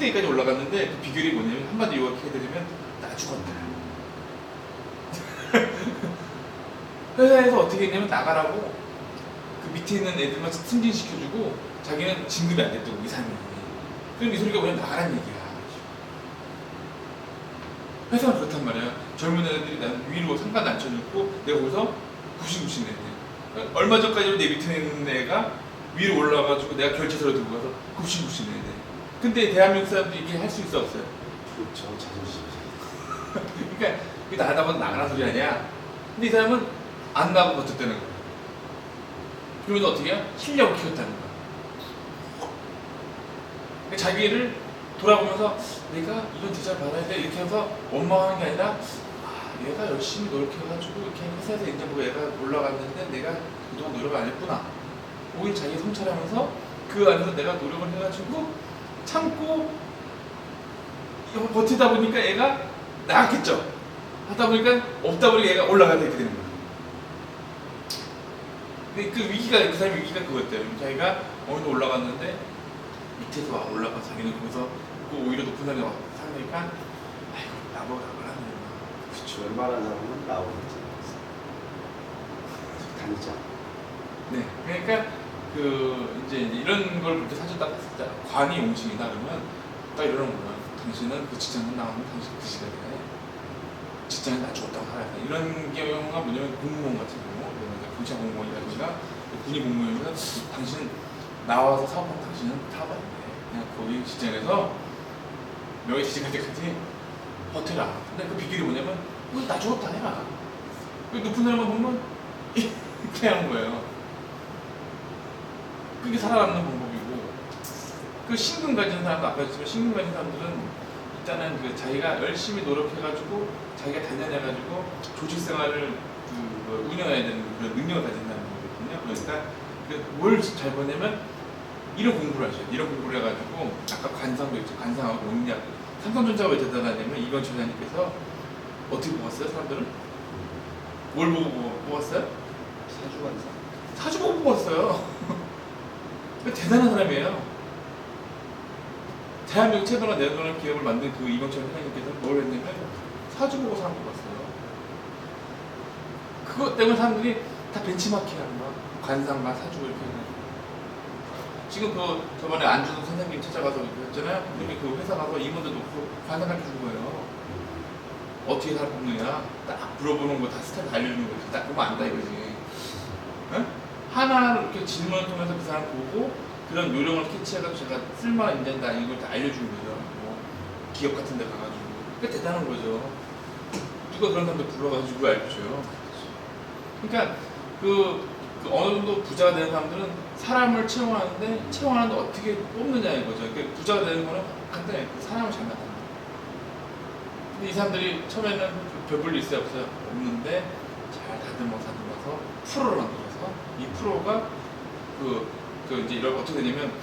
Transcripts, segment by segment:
꼭대기까지 올라갔는데 그 비결이 뭐냐면 한마디 요약해드리면 나 죽었다. 회사에서 어떻게 했냐면 나가라고 그 밑에 있는 애들만 승진시켜주고 자기는 진급이 안 됐다고 이상이. 그럼 이 소리가 뭐냐면 나가란 얘기야. 회사는 그렇단 말이야. 젊은 애들이 난 위로 상관 안 쳐줬고 내가 거기서 굽신굽신 애들. 얼마 전까지도 내 밑에 있는 애가 위로 올라가가지고 내가 결제서를 들고 가서 굽신굽신 애들. 근데 대한민국 사람들이 이게 할 수 있어 없어요? 그렇죠. 자존심. 그러니까 이게 나가다 보면 나가란 소리 아니야. 근데 이 사람은 안 나가고 버텼다는 거야. 그러면 어떻게 해요? 실력을 키웠다는 거야. 그러니까 자기를 돌아보면서 내가 이런 대접을 받아야 돼 이렇게 해서 원망하는 게 아니라 아, 얘가 열심히 노력해가지고 이렇게 회사에서 인정보고 얘가 올라갔는데 내가 그동안 노력을 안 했구나. 오히려 자기 성찰하면서 그 안에서 내가 노력을 해가지고 참고 버티다 보니까 얘가 나갔겠죠. 하다 보니까 없다 보니까 얘가 올라가야 되게 되는 거야. 근데 그 위기가 그 사람의 위기가 그거였대요. 자기가 어느 정도 올라갔는데 밑에서 올라가 자기는 거기서 그 오히려 높은 사람이 사니까 아이고 나보고 나가라는 거야. 그렇죠. 웬만한 사람은 나오겠지. 다니죠. 네, 그러니까 그 이제 이런 걸 볼 때 사실 딱 봤을 때 관이 용신이다 그러면 딱 이러는 거야. 당신은 그 직장을 나오면 당신 그 시간에 직장에 나 죽었다고 살아야 돼. 이런 경우가 뭐냐면 공무원 같은 경우, 경찰 공무원이라든가 군이 공무원이면 당신 나와서 사업하면 당신은 타봐. 그냥 거기 직장에서 명예 취직할 때까지 버텨라. 근데 그 비결이 뭐냐면 나 죽었다 해라. 그 높은 사람만 보면 이렇게 하는 거예요. 그게 살아남는 방법이고 그 신금 가진 사람도 아까 했지만 신금 가진 사람들은 일단은 그 자기가 열심히 노력해가지고 자기가 단련해가지고 조직 생활을 그 운영해야 되는 그런 능력을 가진 사람들이거든요. 그러니까 뭘 잘 보냐면 이런 공부를 하셔야 돼요. 이런 공부를 해가지고 아까 관상도 있죠. 관상하고 용량. 삼성전자가 왜 대단하냐면 이건 전장님께서 어떻게 뽑았어요? 사람들은? 뭘 보고 뽑았어요? 사주관사. 사주 보고 뽑았어요. 대단한 사람이에요. 대한민국 최고로 내놓은 기업을 만든 그 이병철 회장님께서 뭘 했냐면 사주 보고 사람 뽑았어요. 그것 때문에 사람들이 다 벤치마킹하는 거야. 관상과 사주 이렇게 해가지고. 지금 그 저번에 안준호 선생님 찾아가서 했잖아요. 근데 그 회사 가서 임원도 놓고 관상 가르쳐 준 거예요. 어떻게 사람 뽑느냐 딱 물어보는 거 다 스타일 다 알려주는 거지. 딱 보면 안다 이거지. 응? 하나하나 이렇게 질문을 통해서 그 사람 보고 그런 요령을 캐치해가지고 제가 쓸만한 인재다 이걸 다 알려주는 거죠. 뭐 기업 같은 데 가가지고. 그게 대단한 거죠. 누가 그런 사람들 불러가지고 알려줘요. 그러니까 그 어느 정도 부자가 되는 사람들은 사람을 채용하는데 어떻게 뽑느냐 이거죠. 그러니까 부자가 되는 거는 간단해. 그 사람을 잘 만나는 거예요. 근데 이 사람들이 처음에는 별 볼 일 있어요? 없어요? 없는데 잘 다듬어서 프로를 만들어서 이 프로가 그 이제 이걸 어떻게 되냐면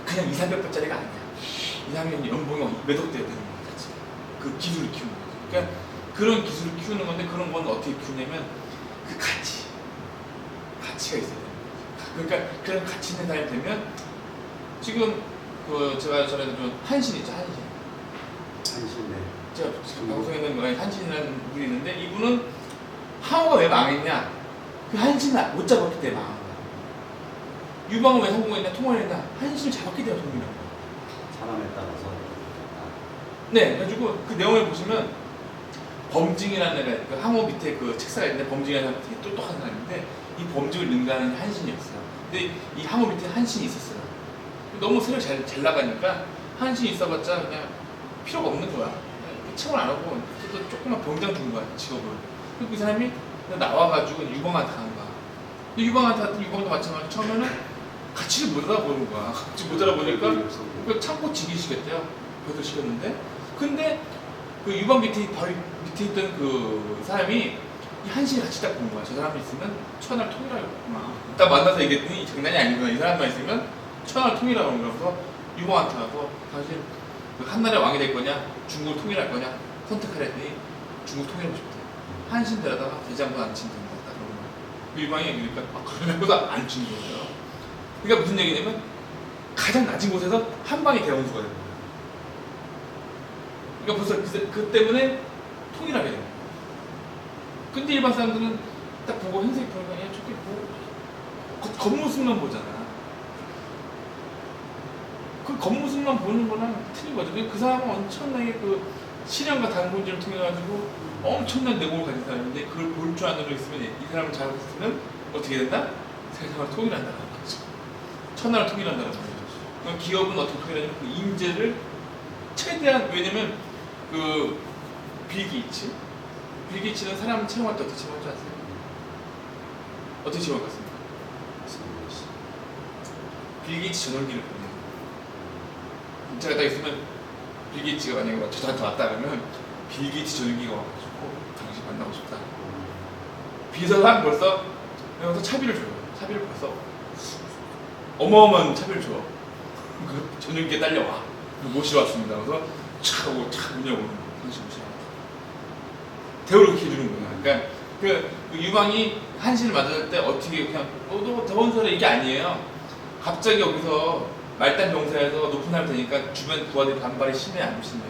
그냥 200~300배짜리가 아니야. 2~3년 연봉이 몇억 돼야 되는 거야. 같이. 그 기술을 키우는 거죠. 그러니까 그런 기술을 키우는 건데 그런 건 어떻게 키우냐면 그 가치가 있어야 돼요. 그러니까 그런 가치 있는 사람이 되면 지금 그 제가 전에 좀 한신 있죠. 한신네. 제가 지금 방송에 있는 거에 한신이라는 분이 있는데 이분은 항우가 왜 망했냐? 그 한신을 못 잡았기 때문에 망한 거야. 유방은 왜 성공했냐? 통화를 했냐? 한신을 잡았기 때문에 성공한 거야. 사람에 따라서. 네, 그래가지고 그 내용을 보시면 범징이라는 애가 그 항우 밑에 그 책사가 있는데 범징이라는 사람이 되게 똑똑한 사람인데 이 범징을 능가하는 한신이었어요. 근데 이 항우 밑에 한신이 있었어요. 너무 세력이 잘 나가니까 한신이 있어봤자 그냥 필요가 없는 거야. 채용 안 하고 또 조그만 병장 준 거야 직업을. 그리고 그 사람이 나와가지고 유방한테 가는 거야. 근데 유방도 마찬가지로 처음에는 가치를 못 알아보는 거야. 같이 못 알아보니까 그 참고 지기시켰대요. 그것도 시켰는데 근데 그 유방 바로 밑에 있던 그 사람이 이 한신이 같이 딱 본 거야. 저 사람이 있으면 천하를 통일하겠구나. 딱 만나서 얘기했더니 장난이 아니구나. 이 사람만 있으면 천하를 통일하는 거라서 유방한테 가서 사실 그 한나라의 왕이 될 거냐 중국을 통일할 거냐 선택하라 했더니 중국 통일하고 싶대. 한신 데려다가 대장도 안 친다. 그 유방이 그러니까 그러면서 안 친 거예요. 그러니까 무슨 얘기냐면 가장 낮은 곳에서 한 방에 대원수가 되는 거예요. 그러니까 벌써 그 때문에 통일하게 됩니다. 근데 일반 사람들은 딱 보고 흰색 보니까 야 저게 뭐 겉모습만 보잖아. 그 겉모습만 보는 거랑 틀린 거죠. 그 사람은 엄청나게 그 실현과 단본질을 통해 가지고 엄청난 내공을 가진 사람인데 그걸 볼 줄 아는 있으면 이 사람을 잘 봤으면 어떻게 된다? 세상을 통일한다는 거죠. 천하를 통일한다는 거죠. 그럼 기업은 어떻게 통일하냐면 그 인재를 최대한 왜냐면 그 빌 게이츠는 사람 채용할 때 어떻게 채용할 줄 아세요? 어떻게 채용할 것 같습니까? 빌 게이츠 전용기를 보내요. 제가 딱 있으면 빌 게이츠가 만약에 저한테 왔다 그러면 빌 게이츠 전용기가 와가지고 당신 만나고 싶다. 비서가 벌써 여기서 차비를 줘요. 차비를 벌써 어마어마한 차비를 줘. 그 전용기에 딸려와. 모시러 왔습니다. 그래서 촥 하고 촥 문 열고 당신 모시러 왔다. 대우를 이렇게 해주는 거야. 그러니까 그 유방이 한신을 맞을 때 어떻게 그냥 너 대원설에 이게 아니에요. 갑자기 여기서 말단 병사에서 높은 사람 되니까 주변 부하들이 반발이 심해 안 심해?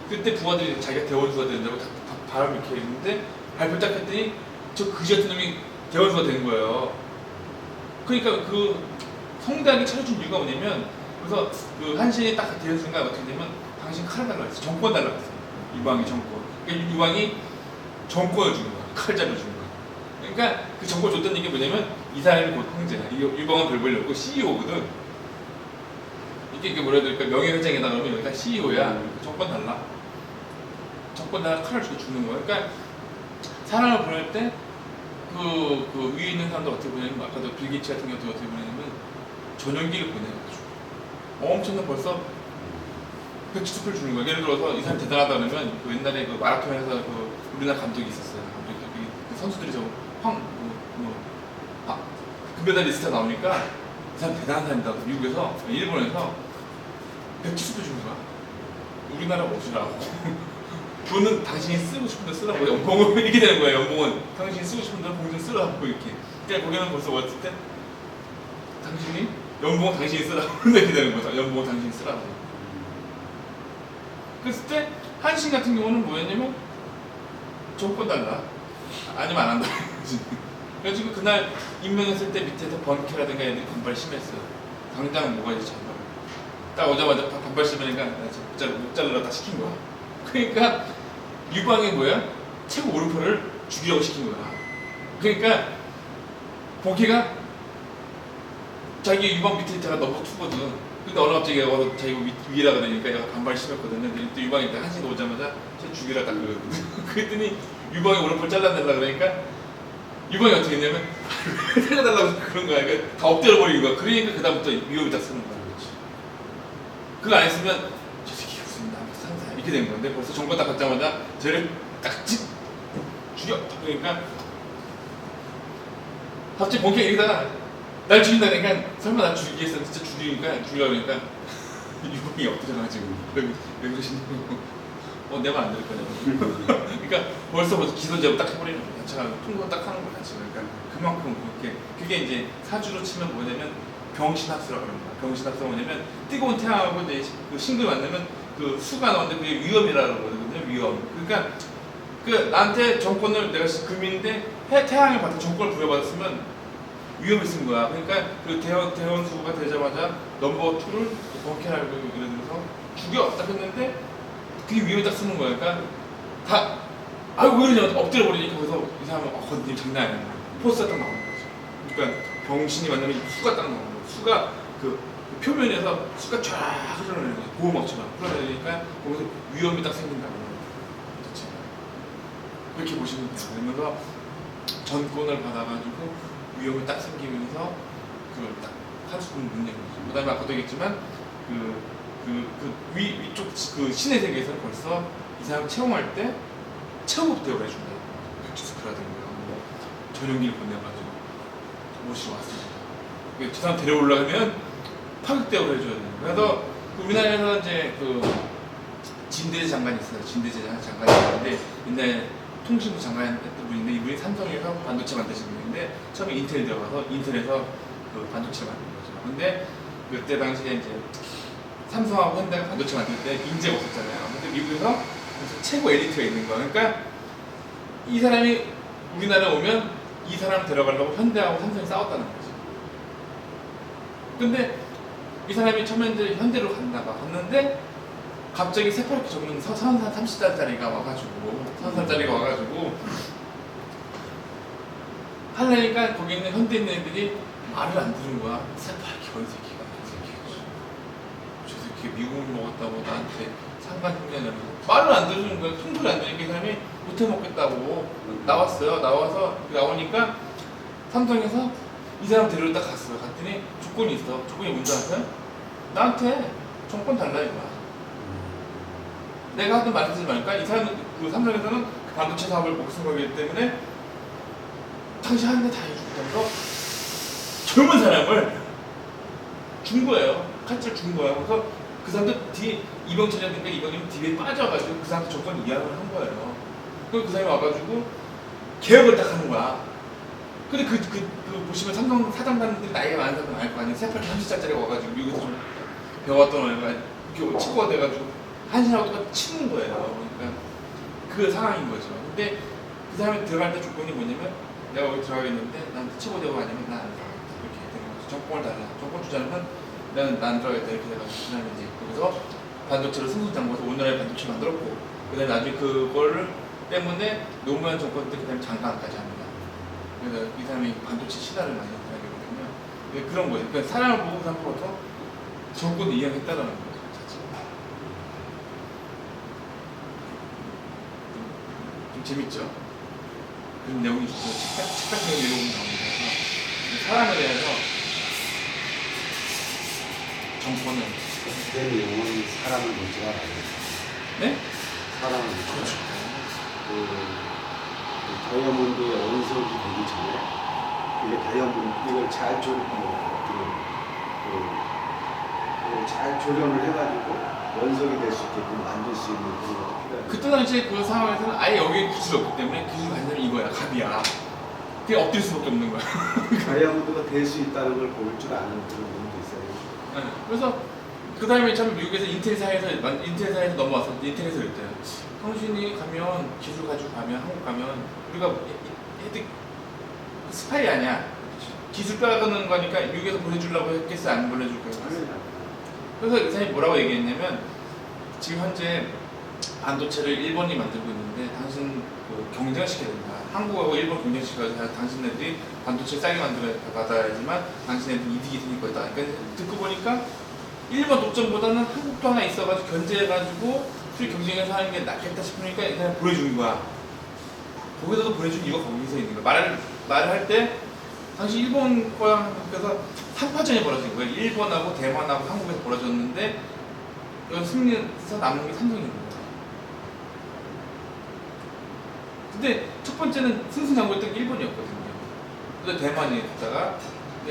그때 부하들이 자기가 대원수가 된다고 바람 이렇게 했는데 발표 딱 했더니 저 그지 같은 놈이 대원수가 된 거예요. 그러니까 그 성대하게 차려준 이유가 뭐냐면 그래서 그 한신이 딱 되는 순간 어떻게 되냐면 당신 칼을 달라고 했어. 정권 달라고 했어. 유방이 정권. 그러니까 유방이 정권을 주는 거야. 칼 잡아주는 거야. 그러니까 그 정권 줬다는 얘기 뭐냐면 이 사람이 곧 황제야. 유방은 별 볼일 없고 CEO거든. 이게 뭐라 해야 될까? 명예회장에다 그러면 여기가 CEO야. 정권 달라. 정권 달라 칼을 주고 죽는 거야. 그러니까 사람을 보낼 때 그 위에 있는 사람들 어떻게 보냐면 아까도 빌 게이츠 같은 경우도 어떻게 보냐면 전용기를 보내가지고 엄청난 벌써 백지수표를 주는 거야. 예를 들어서 이 사람 대단하다 그러면 그 옛날에 그 마라톤에서 그 우리나라 감독이 있었어요. 그 선수들이 저 금메달 리스트가 나오니까 이 사람 대단한 사람이다. 미국에서 일본에서 백지수표 주는 거야. 우리나라 오시라고. 돈은 당신이 쓰고 싶은 데 쓰라고. 연봉은 이렇게 되는 거야. 연봉은 당신이 쓰고 싶은 데 봉준 쓰라고 이렇게. 그러니까 거기는 벌써 왔을 때 당신이 연봉은 당신이 쓰라고 이렇게 되는 거죠. 연봉은 당신이 쓰라고. 그랬을 때 한신 같은 경우는 뭐였냐면 정권 달라. 아니면 안 한다. 그래가지고 그날 임명했을 때 밑에서 번케라든가 애들이 반발 심했어요. 당장 뭐가 이제 잘라. 딱 오자마자 반발 심하니까 목 잘라라 딱 시킨 거야. 그러니까 유방이 뭐야? 최고 오른팔을 죽이려고 시킨 거야. 그러니까 본캐가 자기 유방 밑에 있다가 넘버 2거든. 근데 어느 갑자기 와서 자기 위라 그러니까 얘가 반발 심했거든요. 근데 또 유방이 딱 한신 오자마자 쟤 죽이라 딱 그러거든. 그랬더니 유방이 오른팔 잘라내려 그러니까 유방이 어떻게 했냐면 살려달라고 그런 거야. 그러니까 다 엎드려 버리는 거야. 그러니까 그다음부터 위협이 딱 쓰는 거야. 그거 안 했으면 저 새끼 무슨 남의 상사야 이렇게 된 건데 벌써 정권 딱 갖자마자 쟤를 딱 죽여. 그러니까 갑자기 본캐 얘기다가 날 죽인다니까 설마 나 죽이겠어? 진짜 죽이니까 죽이려고 그러니까 유방이 엎드려가지고 왜 그러시냐고. 내 말 안 들을 거냐고. 그러니까 벌써 기소 제보 딱 해버리는 거야. 제가 통보 딱 하는 거야. 그러니까 그만큼 그게 이제 사주로 치면 뭐냐면 병신합수라고 그러는 거야. 병신합수가 뭐냐면 뜨거운 태양하고 이제 그 신금이 만나면 그 수가 나오는데 그게 위험이라고 그러거든요. 위험. 그러니까 그 나한테 정권을 내가 금인데 태양을 받아 정권을 부여받았으면 위험이 있는 거야. 그러니까 그 대원수가 되자마자 넘버 2를 번케라고 예를 들어서 죽여 딱 했는데 그게 위험이 딱 쓰는 거야. 그러니까 다 왜 이러냐 엎드려 버리니까 거기서 이 사람은 님 장난 아니야. 포스가 딱 나오는 거죠. 그러니까 병신이 만나면 수가 딱 나오는 거야. 수가 그 표면에서 수가 쫙 흘러내리는 거야. 보호막처럼 흘러내리니까 거기서 위험이 딱 생긴다고. 그렇지. 그렇게 보시면 돼요. 그러면서 전권을 받아가지고 위험이 딱 생기면서 그걸 딱 할 수 있는 문제인 거죠. 그 다음에 아까도 얘기했지만 위쪽 그 신의 세계에서는 벌써 이 사람 채용할 때 최고급 대우를 해준다. 백지스크라든가 전용기를 보내가지고 모시러 왔습니다. 저 사람 데려오려면 파격 대우를 해줘야 돼요. 그래서 우리나라에서 이제 그 진대재 장관이 있어요. 진대재 장관이 있는데 옛날 통신부 장관 했던 분인데 이분이 삼성에서 반도체 만드신 분인데 처음에 인텔 들어가서 인텔에서 그 반도체를 만든 거죠. 근데 그때 당시에 이제 삼성하고 현대가 반도체 만들 때 인재가 없었잖아요. 근데 미국에서 최고 엘리트가 있는 거야. 그러니까 이 사람이 우리나라에 오면 이 사람 데려가려고 현대하고 삼성이 싸웠다는 거지. 근데 이 사람이 처음에 이제 현대로 갔는데 갑자기 새파랗게 적는 서산 30살짜리가 와가지고 하려니까 거기 있는 현대 있는 애들이 말을 안 들은 거야. 새파랗게 본 새끼가 저 새끼 미국을 먹었다고 나한테 상관 형제냐면서 말을 안 들어주는 거야. 큰 소리 안 들으니까 이 사람이 못해 먹겠다고 나왔어요. 나오니까 삼성에서 이 사람 데리러 딱 갔어요. 갔더니 조건이 있어. 조건이 뭔지 아세요? 나한테 정권 달라 이거야. 내가 하던 말 듣지 말까? 이 사람은 그 삼성에서는 그 반도체 사업을 목숨 걸기 때문에 당신 하는데 다 해주겠다면서 젊은 사람을 준 거예요. 칼질 준 거야. 그래서 그 사람도 뒤에 이병철이라든가 이병철이 뒤에 빠져가지고 그 사람한테 조건 이양을 한 거예요. 그리고 그 사람이 와가지고 개혁을 딱 하는 거야. 근데 그 보시면 삼성 사장단들이 나이가 많은 사람 알 거 아니에요. 새파랗게 30살짜리가 와가지고 미국에서 좀 배웠던 애가 이렇게 치고가 돼가지고 한신하고 똑같이 치는 거예요. 그러니까 그 상황인 거죠. 근데 그 사람이 들어갈 때 조건이 뭐냐면 내가 여기 들어가겠는데 난 치고되고 아니면 난 안 들어가. 이렇게 되는 거죠. 정권을 달라. 정권 주지 않으면 난 들어가겠다. 이렇게 돼가지고 그 다음에 이제 거기서 반도체를 승승장구해서 오늘날의 반도체를 만들었고 그 다음에 나중에 그거를 때문에 노무현 정권 때 그 다음에 장관까지 합니다. 그래서 이 사람이 반도체 시대를 많이 하게 되거든요. 그런 거예요. 그러니까 사람을 보고 그 사람부터 정권을 이해했다라는 거죠. 좀 재밌죠? 그런 내용이 있어요. 책 같은 거 읽어보면 나옵니다. 사람에 대해서 정권은 그때 내용은 사람을 놓지 않아요. 네? 사람을 그렇죠. 다이아몬드의 원석이 되기 전에 이게 다이아몬드 이걸 잘 잘 조련을 해가지고 원석이 될 수 있게끔 만들 수 있는 그런 것도 필요해요. 그때 당시에 그 상황에서는 아예 여기에 기술이 없기 때문에 기술 가진 사람이 이거야. 갑이야. 그게 엎드릴 수밖에 없는 거야. 다이아몬드가 될 수 있다는 걸 볼 줄 아는 그런 분도 있어요. 네. 그래서 그 다음에 참 미국에서 인텔사에서 넘어와서 인텔에서 그랬대요. 당신이 가면 기술 가지고 가면 한국 가면 우리가 헤드 스파이 아니야. 기술 빼가는 거니까 미국에서 보내주려고 했겠어 안 보내줄 거야. 그래서 이 사람이 뭐라고 얘기했냐면 지금 현재 반도체를 일본이 만들고 있는데 당신 그 경쟁시켜야 된다. 한국하고 일본 경쟁시켜야 당신네들이 반도체 싸게 만들어 받아야지만 당신네들 이득이 생길 거다. 그러니까 듣고 보니까 일본 독점보다는 한국도 하나 있어가지고 견제해가지고 수익 경쟁에서 하는 게 낫겠다 싶으니까 그냥 보내주는 거야. 거기서도 보내준 이유가 거기서 있는 거야. 말을 할 때 당시 일본 거랑 한국에서 3파전이 벌어진 거예요. 일본하고 대만하고 한국에서 벌어졌는데 여기 승리해서 남는 게 삼성인 거예요. 근데 첫 번째는 승승장구했던 게 일본이었거든요. 그래서 대만이 갔다가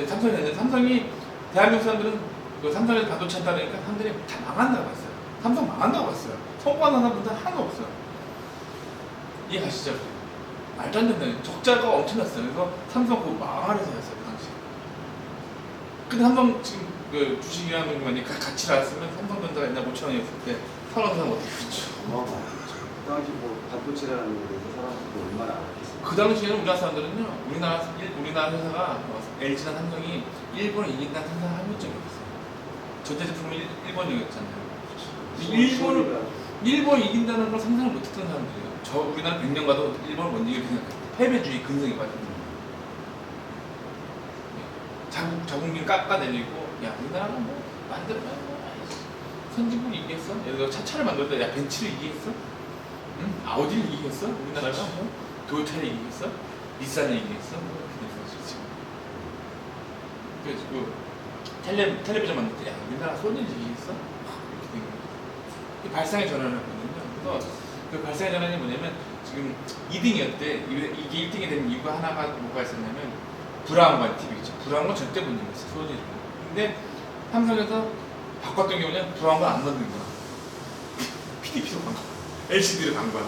삼성이 됐는데 삼성이 대한민국 사람들은 그 삼성에서 반도체 한다니까 사람들이 다 망한다고 봤어요. 삼성 망한다고 봤어요. 성공하는 분들 하나도 없어요. 이해가시죠? 말도 안 된다는 적자가 엄청났어요. 그래서 삼성 그거 망할 회사였어요 그 당시. 근데 삼성 지금 그 주식이라는 것만이 가치를 알았으면 삼성전자가 옛날 5,000원이었을 때 사는 사람 어떻게 그렇죠? 그 당시 뭐 반도체라는 거에 대해서 사람들이 얼마나 알았겠어요. 그 당시에는 우리나라 사람들은요, 우리나라 회사가 LG나 삼성이 일본을 이긴다는 상상을 해본 적이 없어요. 전자제품은 일본이 일본이 이긴다는 걸 상상을 못했던 사람들이에요. 우리나라 100년 가도 일본을 못 이길 생각해요. 패배주의 근성이 빠져요. 자국민 깎아내리고, 야, 우리나라가 뭐, 만들면 뭐, 선진국 이기겠어? 예를 들어 차를 만들 때, 야, 벤츠를 이기겠어? 응? 아우디를 이기겠어? 우리나라가 뭐, 도요타를 이기겠어? 닛산을 이기겠어? 뭐, 이렇게 되는 거지. 그래서 텔레비전 만들 때, 야, 우리나라 소니를 이기겠어? 이렇게 된 거지. 이게 발상의 전환을 했거든요. 그래서 그 발상의 전환이 뭐냐면, 지금 2등이었대. 이게 1등이 된 이유가 하나가 뭐가 있었냐면, 브라운관 TV죠. 브라운관 절대 못 이겼어, 소니를. 근데 삼성에서 바꿨던 경우는 브라운관 안 넣는 거야. PDP로 간 거야. LCD로 간 거야.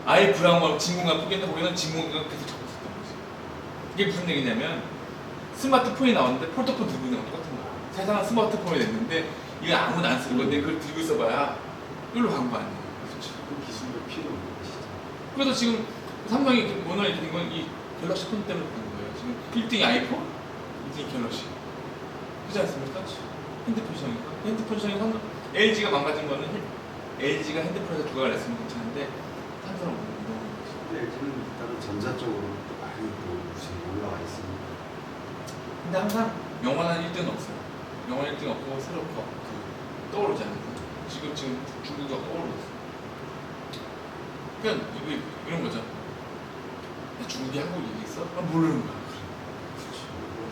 아예 브라운관 진공관 포기했는데 거기는 진공관 계속 잡고 있었던 거지. 이게 무슨 얘기냐면 스마트폰이 나왔는데 폴더폰 들고 있는 거 똑같은 거야. 세상은 스마트폰이 됐는데 이거 아무도 안 쓰는 건데 그걸 들고 있어봐야 이걸로 간 거 아니에요. 그렇죠. 그 기술도 필요 없는 진짜. 그래서 지금 삼성이 오늘 이렇게 된 건 이 갤럭시 폰 때문에 그런 거예요. 지금 1등이 아이폰, 2등이 갤럭시. 그렇지 않습니까? 핸드폰 시장이니까. 핸드폰 시장이 삼성, LG가 망가진 거는 LG가 핸드폰에서 두각을 냈으면 괜찮은데 삼성은 못 먹는 거지. 근데 LG는 일단은 전자 쪽으로 또 많이 또 우선이 올라와 있습니다. 근데 항상 영원한 1등은 없어요. 영원한 1등 없고 새롭게 떠오르지 않는 거죠. 지금 중국이 떠오르고 있어요. 그러니까 이런 거죠. 중국이 한국 얘기했어? 모르는 거야. 그렇죠.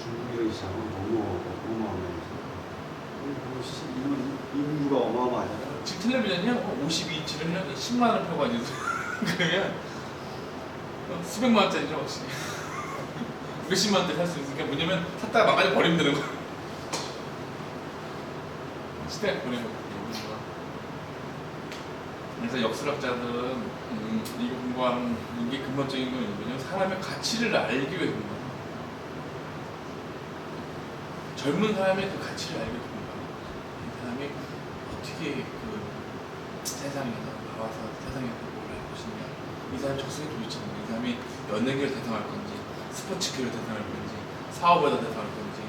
중국이라는 시장은 너무 어마어마해서 인구가 어마어마하잖아요. 지금 텔레비전이요 52인치를 10만 원 펴가지고 그러면 수백만 원짜리죠 혹시 몇십만 원대 살 수 있으니까 뭐냐면 샀다가 망가져 버리면 되는 거야. 시대가 보내거든요. 그래서 역술학자들은 이거 공부하는 이게 근본적인 건 뭐냐면 사람의 가치를 알기 위해 공부하는 거예요. 젊은 사람의 그 가치를 알기 위해 공부하는 거예요. 이 사람이 어떻게 그 세상에서 나와서 세상에서 뭘 할 것인가, 이 사람이 적성이 도대체 뭔가, 이 사람이 연예계를 대상할 건지 스포츠계를 대상할 건지 사업에다 대상할 건지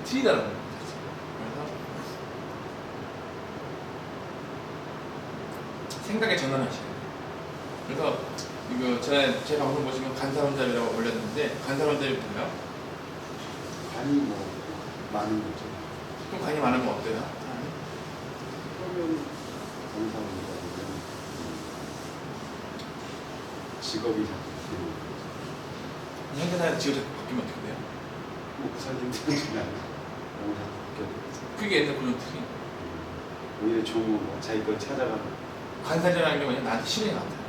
틀리다는 거예요. 생각의 전환하셔야 돼요. 그래서 이거 제 방송 보시면 간사론잡이라고 올렸는데 간사론잡이 뭐예요? 간이 뭐 많은 거죠. 좀 간이 많으면 어때요? 그러면 강사원이라는 직업이 바뀌는 거죠. 현대사에서 직업이 바뀌면 어떻게 돼요? 목사님들은 너무 다 바뀌어요. 그게 옛날 고정틀이 오히려 좋은 거 자기 걸 찾아가는. 간사라는 게 뭐냐 나한테 시련이 나타나는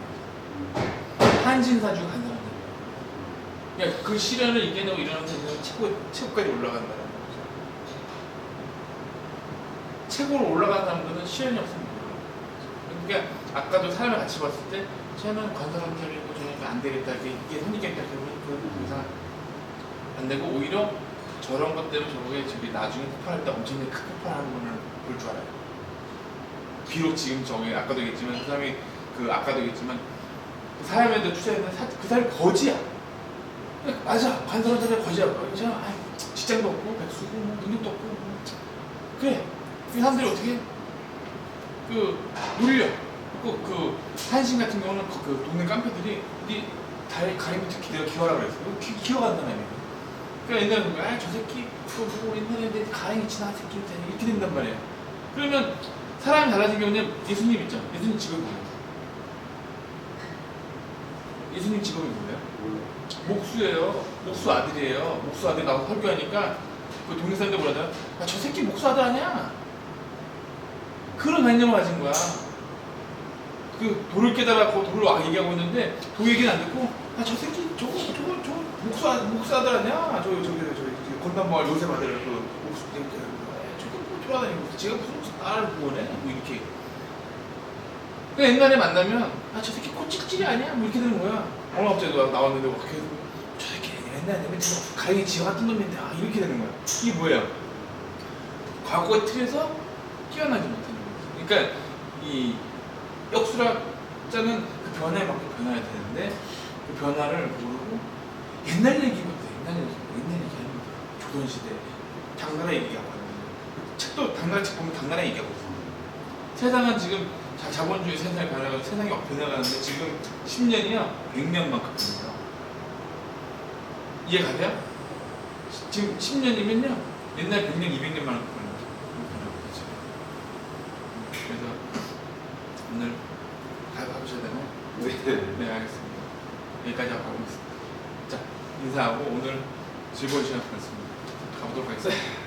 거죠. 한신사주가 간사론잡이에요. 그러니까 그 시련을 이겨내고 일어나는 사람은 최고까지 올라간다는 거죠. 최고로 올라간 사람들은 시련이 없으면 올라가는 거죠. 그러니까 아까도 사람의 가치 봤을 때 쟤는 관사론잡이고 저녁에 안 되겠다 이게 선입견이다 그러면 그 이상 안 되고 오히려 저런 것 때문에 저게 나중에 폭발할 때 엄청나게 큰 폭발하는 거를 볼 줄 알아요. 비록 지금 저기 아까도 얘기했지만 그 사람이 아까도 얘기했지만 그 사람한테 투자했는데 그 사람이 거지야. 맞아. 관사론잡이 거지야. 제가 직장도 없고 백수고 뭐 능력도 없고 그래. 그 사람들이 어떻게 놀려. 그 한신 같은 경우는 그 동네 깡패들이 네 다리 가리부터 내가 기어라 그랬어. 기어간다는 사람이에요. 그러니까 옛날에 저 새끼 뭐 옛날에 내 가랭이 지나 새끼 이렇게 된단 말이에요. 그러면 사람이 달라진 경우는 예수님 있죠. 예수님 직업이 뭐예요? 예수님 직업이 뭐예요? 목수예요. 목수 아들이에요. 목수 아들 나와서 설교하니까 그 동네 사람들 뭐라잖아. 저 새끼 목수 아들 아니야. 그런 관념을 가진 거야. 그 도를 깨달았고 도를 얘기하고 있는데 도 얘기는 안 듣고 저 새끼 저거 목수 아들 아니야. 저기 건담마을 요셉 아들 그 목수 저거 뭐 돌아다니고 제가 무슨 딸을 구원해? 뭐 이렇게. 그 옛날에 만나면 저 새끼 코찔찔이 아니야? 뭐 이렇게 되는 거야. 어느 업체도 나왔는데 막 계속 저 새끼 옛날에 가랭이 지어 같은 놈인데 이렇게 되는 거야. 이게 뭐예요? 과거의 틀에서 뛰어나지 못하는 거지. 그러니까 이 역술학자는 그 변화에 맞게 변화해야 되는데 그 변화를 모르고 옛날 얘기거든. 옛날 얘기하는 거. 조선시대 당나라 얘기하고 책도 당나라 책 보면 당나라 얘기하고 있어. 세상은 지금 자본주의 세상에 변화가지고 세상이 변해가는데 지금 10년이요 100년만큼 변해요. 이해가세요? 지금 10년이면요 옛날 100년, 200년만큼 변하고 있죠. 그래서 오늘 가보셔야 되나요? 네, 알겠습니다. 여기까지 하고 가보겠습니다. 자, 인사하고 오늘 즐거운 시간 보냈습니다. 가보도록 하겠습니다.